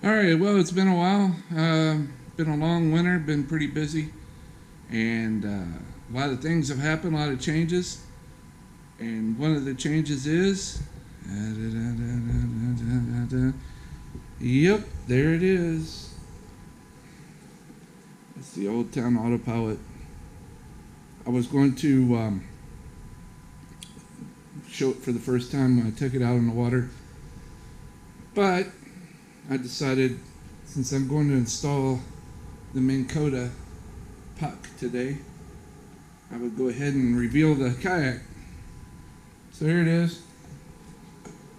Alright, well, it's been a while. Been a long winter, been pretty busy. And a lot of things have happened, a lot of changes. And one of the changes is... Yep, there it is. It's the Old Town Autopilot. I was going to show it for the first time when I took it out in the water. But I decided, since I'm going to install the Minn Kota puck today, I would go ahead and reveal the kayak. So here it is.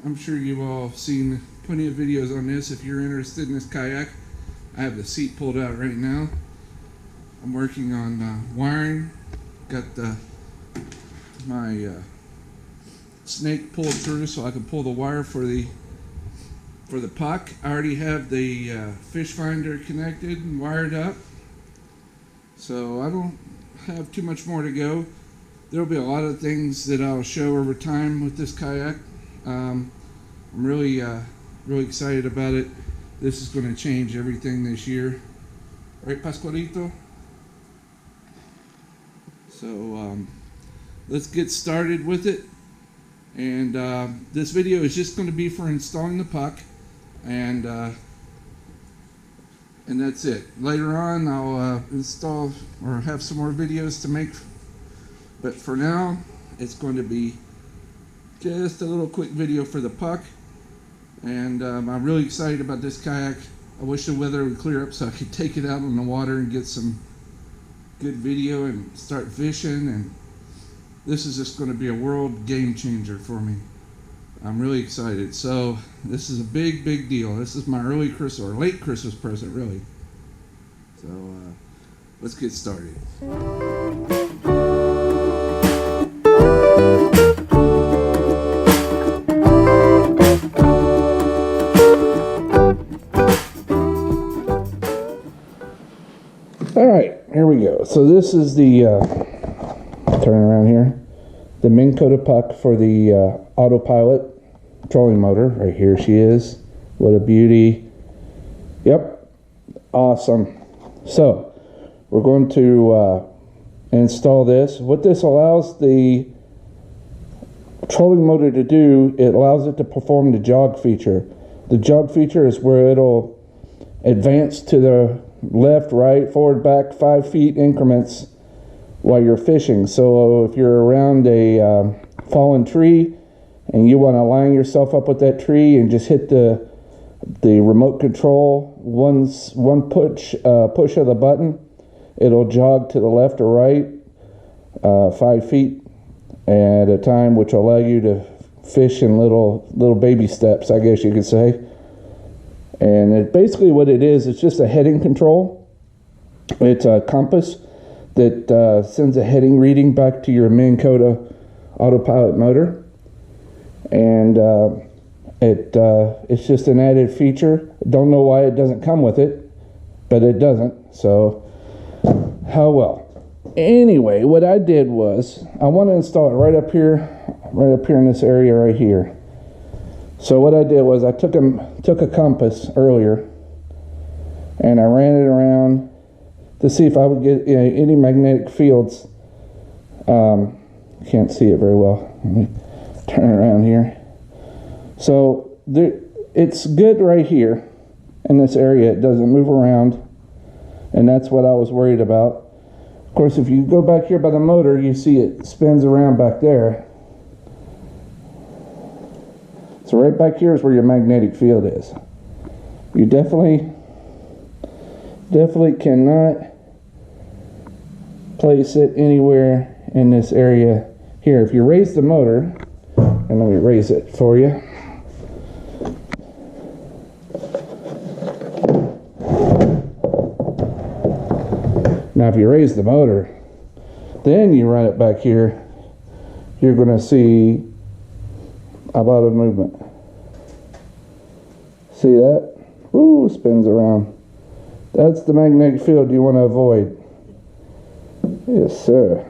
I'm sure you've all seen plenty of videos on this if you're interested in this kayak. I have the seat pulled out right now. I'm working on wiring. Got my snake pulled through so I can pull the wire for the puck. I already have the fish finder connected and wired up, so I don't have too much more to go. There'll be a lot of things that I'll show over time with this kayak. I'm really excited about it. This is going to change everything this year, right, Pascualito? So let's get started with it. And this video is just going to be for installing the puck, and that's it. Later on, I'll install or have some more videos to make, but for now, it's going to be just a little quick video for the puck. And I'm really excited about this kayak. I wish the weather would clear up so I could take it out on the water and get some good video and start fishing. And this is just going to be a world game changer for me. I'm really excited. So this is a big deal. This is my early Christmas or late Christmas present, really. So let's get started. All right, here we go. So this is the turn around here. The Minn Kota puck for the Autopilot trolling motor. Right here she is. What a beauty. Yep, awesome. So we're going to install this. What this allows the trolling motor to do, it allows it to perform the jog feature. The jog feature is where it'll advance to the left, right, forward, back 5 feet increments while you're fishing. So if you're around a fallen tree and you want to line yourself up with that tree and just hit the remote control one push of the button, it'll jog to the left or right 5 feet at a time, which will allow you to fish in little baby steps, I guess you could say. And basically what it is, it's just a heading control. It's a compass that sends a heading reading back to your Minn Kota Autopilot motor. And it's just an added feature. Don't know why it doesn't come with it, but it doesn't. So, how well. Anyway, what I did was, I want to install it right up here in this area right here. So what I did was I took a compass earlier and I ran it around to see if I would get any magnetic fields. Can't see it very well. Let me turn it around here. So it's good right here in this area. It doesn't move around, and that's what I was worried about. Of course, if you go back here by the motor, you see it spins around back there. So right back here is where your magnetic field is. You definitely cannot place it anywhere in this area here. If you raise the motor, and let me raise it for you. Now if you raise the motor, then you run it back here, you're going to see a lot of movement. See that? Ooh, spins around. That's the magnetic field you want to avoid. Yes, sir.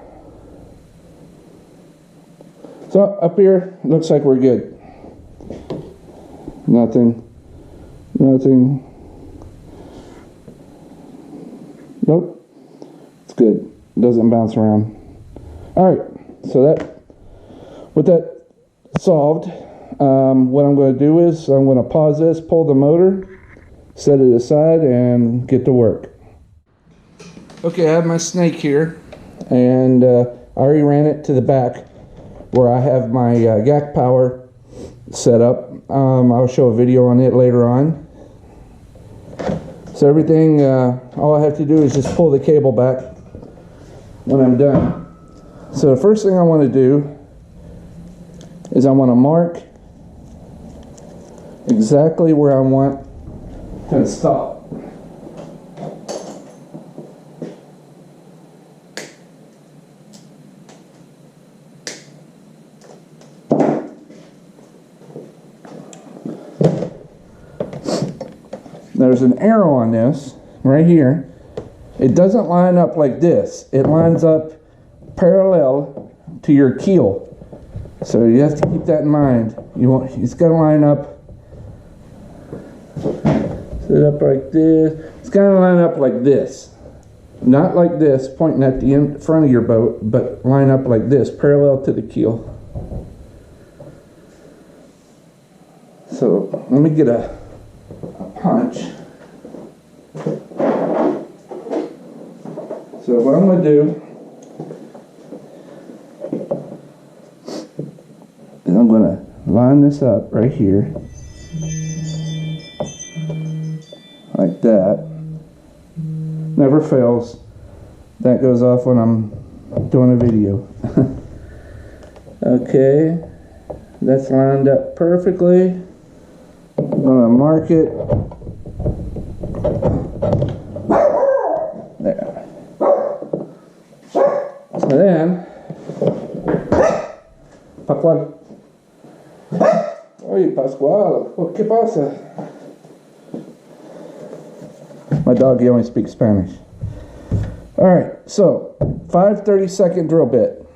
So up here, looks like we're good. Nothing Nope. It's good. It doesn't bounce around. Alright, so that, with that solved, what I'm going to do is I'm going to pause this, pull the motor, set it aside, and get to work. Okay, I have my snake here, and I already ran it to the back where I have my yak power set up. I'll show a video on it later on. So everything, all I have to do is just pull the cable back when I'm done. So the first thing I want to do is I want to mark exactly where I want to install. There's an arrow on this right here. It doesn't line up like this. It lines up parallel to your keel. So you have to keep that in mind. It's got to line up. Set it up like this. It's got to line up like this. Not like this, pointing at the front of your boat, but line up like this, parallel to the keel. So let me get a punch. So what I'm going to do is I'm going to line this up right here like that. Never fails. That goes off when I'm doing a video. Okay, that's lined up perfectly. I'm going to mark it. There. So then, Pascual. Oye, Pascual, ¿qué pasa? My dog, he only speaks Spanish. Alright, so 5/32 drill bit.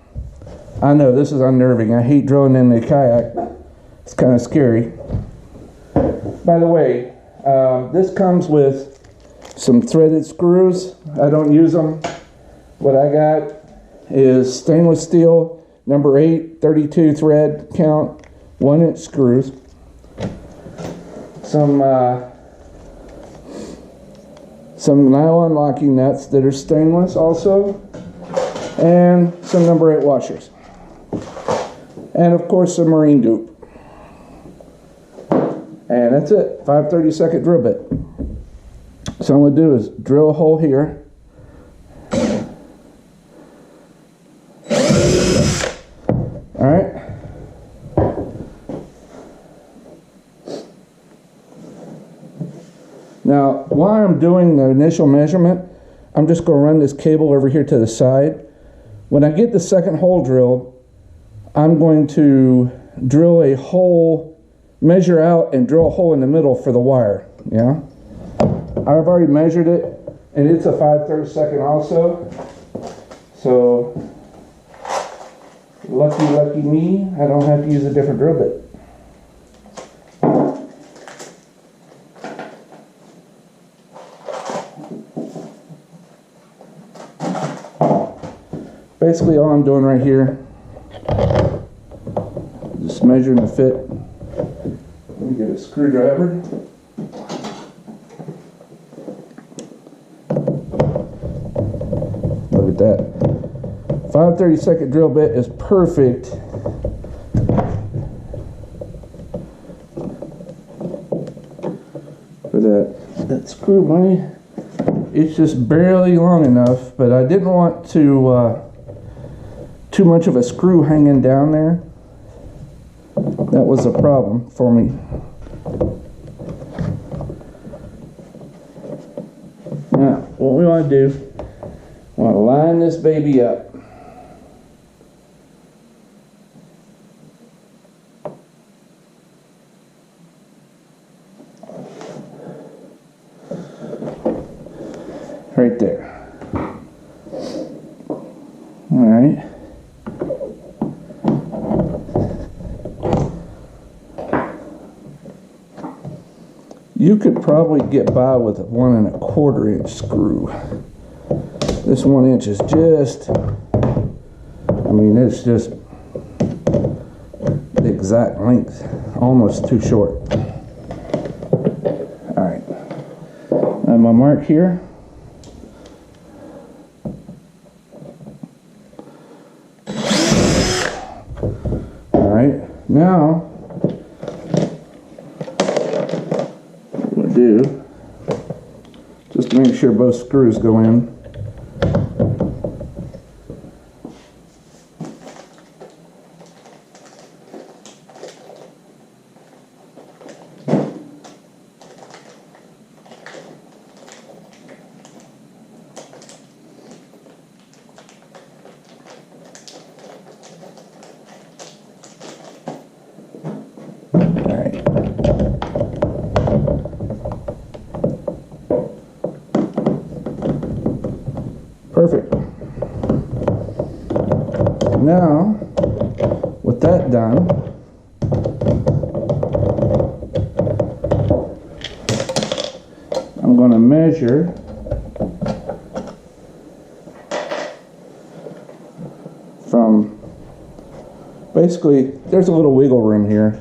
I know this is unnerving. I hate drilling in the kayak. It's kind of scary. By the way, this comes with some threaded screws. I don't use them. What I got is stainless steel number 8, 32 thread count, 1-inch screws. Some nylon locking nuts that are stainless also, and some number 8 washers, and of course some marine goop. And that's it, 5/32 drill bit. So I'm going to do is drill a hole here. Alright. Now, while I'm doing the initial measurement, I'm just going to run this cable over here to the side. When I get the second hole drilled, I'm going to drill a hole, measure out and drill a hole in the middle for the wire. Yeah. I've already measured it, and it's a 5/32 also. So, lucky me, I don't have to use a different drill bit. Basically, all I'm doing right here, just measuring the fit. Let me get a screwdriver. Look at that. 5/32 drill bit is perfect for that screw money. It's just barely long enough, but I didn't want to too much of a screw hanging down there. That was a problem for me. Now, what we want to do, we want to line this baby up. Right there. All right. You could probably get by with a 1 1/4 inch screw. This 1 inch is just, I mean, it's just the exact length, almost too short. All right, I have my mark here. All right, now what I'm gonna do, just to make sure both screws go in. Perfect. Now, with that done, I'm going to measure from, basically, there's a little wiggle room here,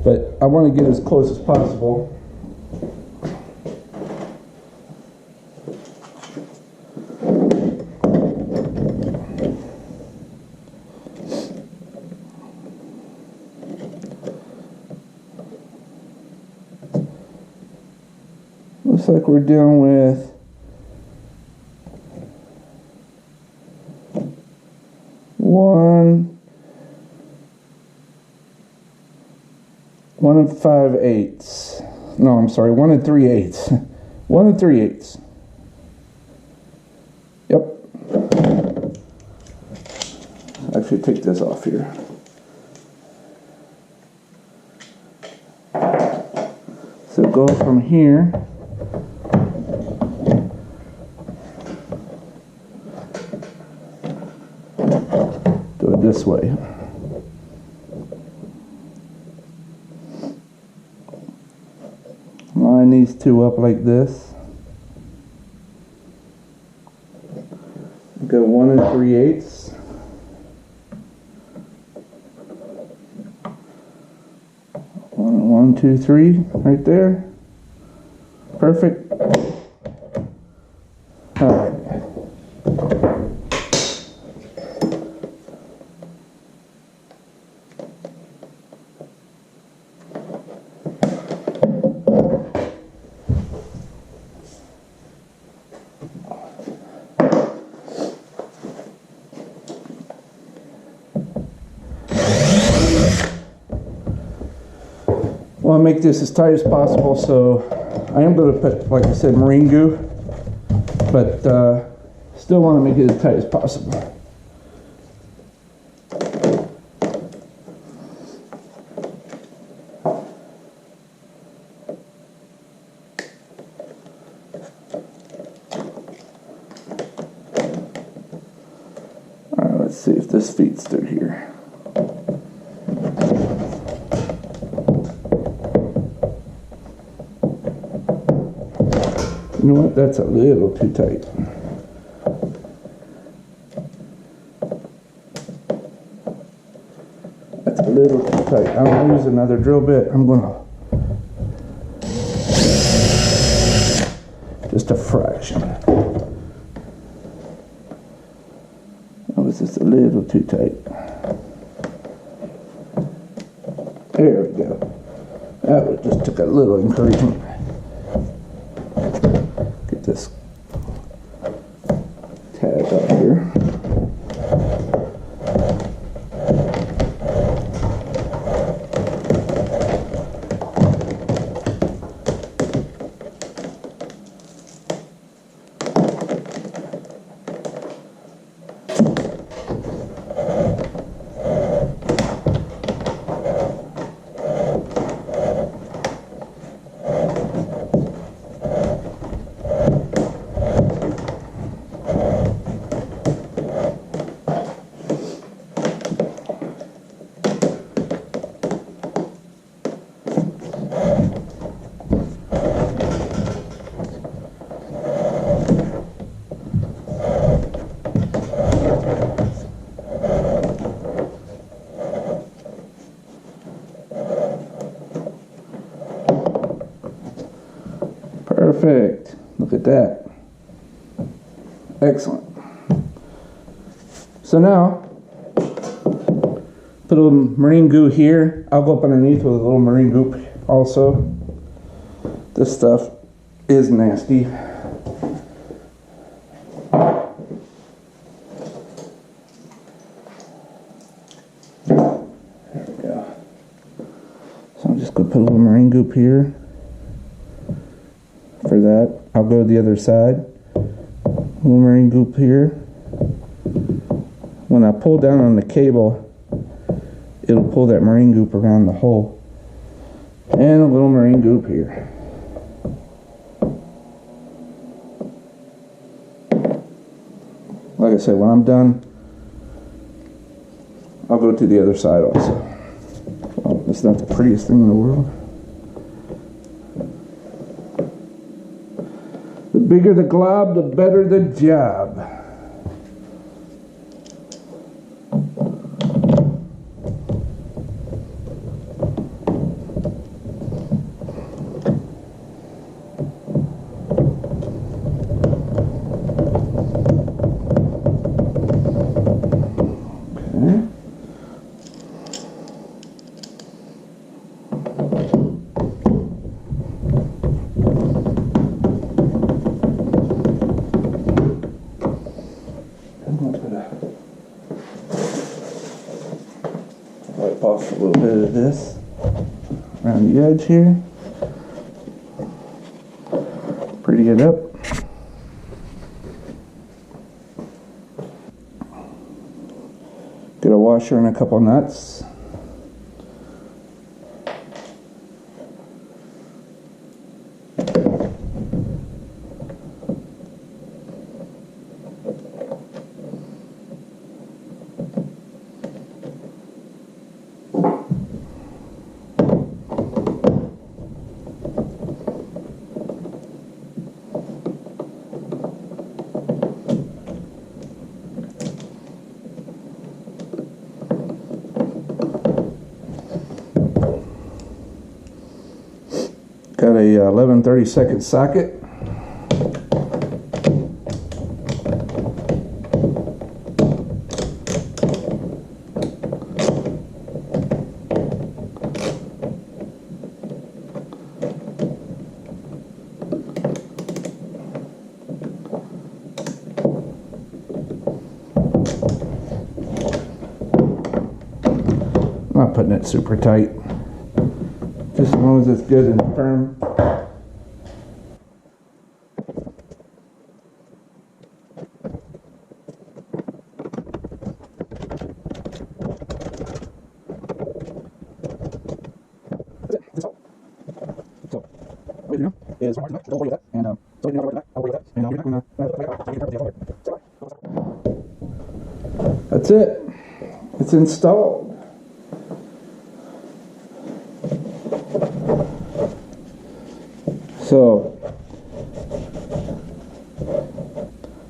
but I want to get as close as possible. Looks like we're dealing with one and 5/8. No, I'm sorry, 1 3/8. 1 3/8. Yep. I should take this off here. So go from here. Do it this way. Line these two up like this. Go 1 3/8. One, two, three, right there. Perfect. All right. Well, I'll make this as tight as possible, so I am going to put, like I said, marine goo, but still want to make it as tight as possible. All right, let's see if this feeds through here. You know what? That's a little too tight. That's a little too tight. I'm going to use another drill bit. I'm going to just a fraction. That was just a little too tight. There we go. That just took a little encouragement. This tag up here. Perfect. Look at that. Excellent. So now, put a little marine goo here. I'll go up underneath with a little marine goop also. This stuff is nasty. There we go. So I'm just going to put a little marine goop here for that. I'll go to the other side. A little marine goop here. When I pull down on the cable, it'll pull that marine goop around the hole. And a little marine goop here. Like I said, when I'm done, I'll go to the other side also. Well, it's not the prettiest thing in the world. The bigger the glob, the better the job. Wipe off a little bit of this around the edge here. Pretty it up. Get a washer and a couple nuts. Got a 11/32 socket. I'm not putting it super tight. Just as long as it's good and firm. That's all. So, what you do is mark it up, don't worry about that, and so you know that, I'll worry about that, and I'll be back when that's it. It's installed.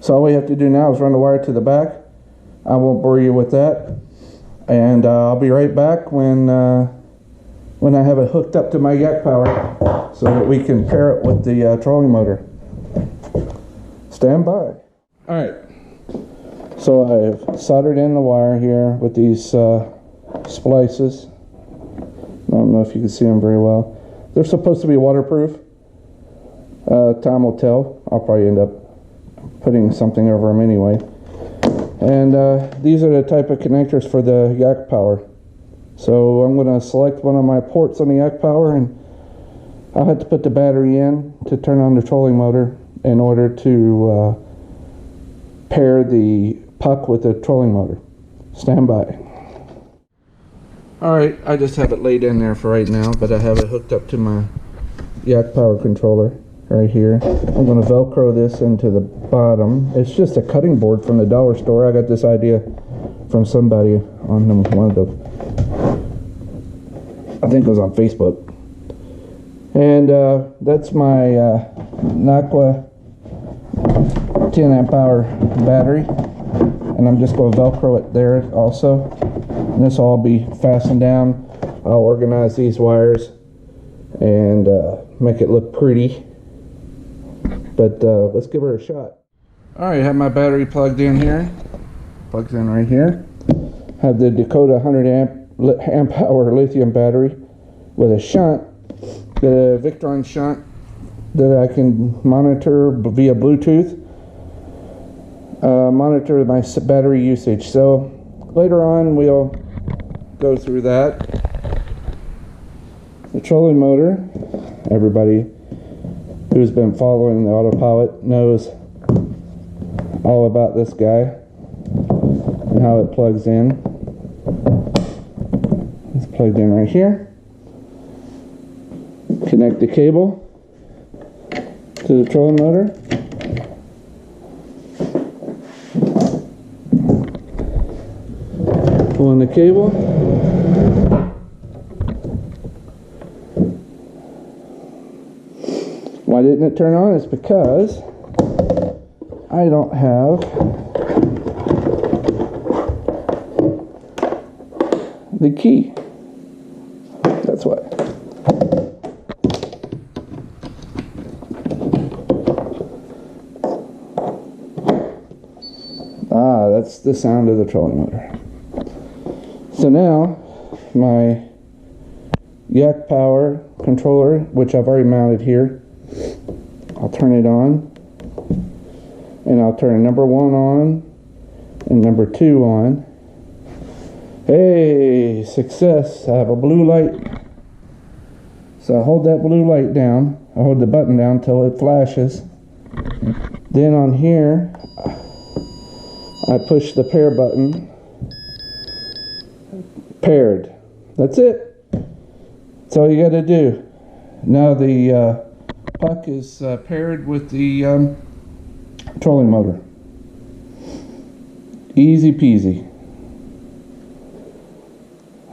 So all we have to do now is run the wire to the back. I won't bore you with that, and I'll be right back when I have it hooked up to my yak power, so that we can pair it with the trolling motor. Stand by. All right. So I've soldered in the wire here with these splices. I don't know if you can see them very well. They're supposed to be waterproof. Time will tell. I'll probably end up putting something over them anyway. And these are the type of connectors for the yak power. So I'm going to select one of my ports on the yak power, and I'll have to put the battery in to turn on the trolling motor in order to pair the puck with the trolling motor. Stand by. Alright, I just have it laid in there for right now, but I have it hooked up to my yak power controller right here. I'm going to Velcro this into the bottom. It's just a cutting board from the dollar store. I got this idea from somebody on one of the, I think it was on Facebook. And that's my Aqua 10 amp hour battery, and I'm just going to Velcro it there also, and this will all be fastened down. I'll organize these wires and make it look pretty But let's give her a shot. All right, I have my battery plugged in here. Plugs in right here. Have the Dakota 100 amp hour lithium battery with a shunt, the Victron shunt that I can monitor via Bluetooth. Monitor my battery usage. So later on we'll go through that. The trolling motor, everybody who's been following the Autopilot knows all about this guy and how it plugs in. It's plugged in right here. Connect the cable to the trolling motor. Pull in the cable. Why didn't it turn on? It's because I don't have the key. That's why. That's the sound of the trolling motor. So now my Yak Power controller, which I've already mounted here, I'll turn it on, and I'll turn number 1 on and number 2 on. Hey, success! I have a blue light. So I hold that blue light down. I hold the button down until it flashes. Then on here, I push the pair button. Paired. That's it. That's all you got to do. Now the puck is paired with the trolling motor. Easy peasy.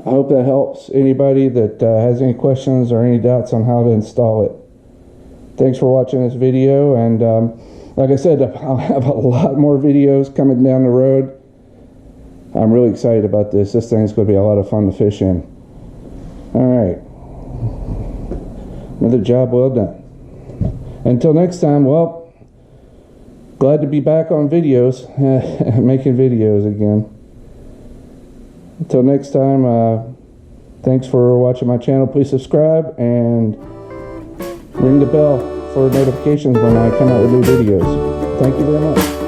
I hope that helps anybody that has any questions or any doubts on how to install it. Thanks for watching this video, and like I said, I'll have a lot more videos coming down the road. I'm really excited about this. This thing's going to be a lot of fun to fish in. Alright. Another job well done. Until next time, well, glad to be back on videos, making videos again. Until next time, thanks for watching my channel. Please subscribe and ring the bell for notifications when I come out with new videos. Thank you very much.